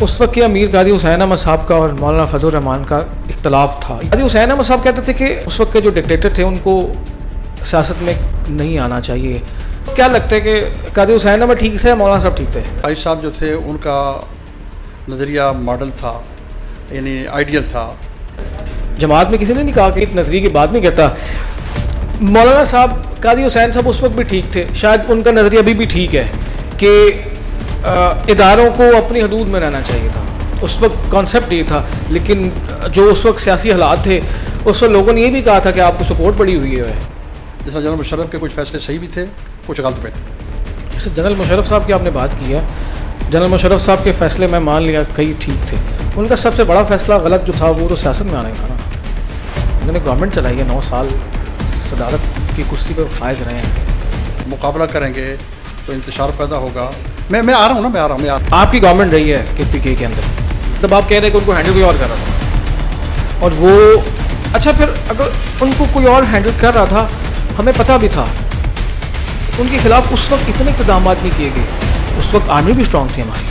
उस वक्त के अमीर कादी हुसैन अहमद साहब का और मौलाना फजल रहमान का इख्तलाफ था। कादी हुसैन अहमद साहब कहते थे कि उस वक्त के जो डिक्टेटर थे उनको सियासत में नहीं आना चाहिए। क्या लगता है कि कादी हुसैन अहमद ठीक से मौलाना साहब ठीक थे? भाई साहब जो थे उनका नज़रिया मॉडल था, यानी आइडियल था। जमात में किसी ने नहीं कहा कि नजरिए की बात नहीं कहता। मौलाना साहब कादी हुसैन साहब उस वक्त भी ठीक थे, शायद उनका नज़रिया अभी भी ठीक है कि इदारों को अपनी हदूद में रहना चाहिए था। उस वक्त कॉन्सेप्ट ये था, लेकिन जो उस वक्त सियासी हालात थे उस वक्त लोगों ने ये भी कहा था कि आपको सपोर्ट पड़ी हुई है। जिसमें जनरल मुशर्रफ के कुछ फैसले सही भी थे, कुछ गलत भी थे। जैसे जनरल मुशर्रफ साहब की आपने बात की है, जनरल मुशर्रफ साहब के फैसले मैं मान लिया कई ठीक थे। उनका सबसे बड़ा फैसला गलत जो था वो तो सियासत में आना ही था ना। उन्होंने गवर्नमेंट चलाई है, 9 साल सदारत की कुर्सी पर फायज रहे हैं। मुकाबला करेंगे तो इंतशार पैदा होगा। मैं आ रहा हूँ ना, मैं आ रहा हूँ। आपकी गवर्नमेंट रही है KPK के अंदर, मतलब आप कह रहे हैं कि उनको हैंडल कोई और कर रहा था, और वो अच्छा, फिर अगर उनको कोई और हैंडल कर रहा था, हमें पता भी था, उनके खिलाफ उस वक्त इतने इक़दाम नहीं किए गए। उस वक्त आर्मी भी स्ट्रॉन्ग थी हमारी।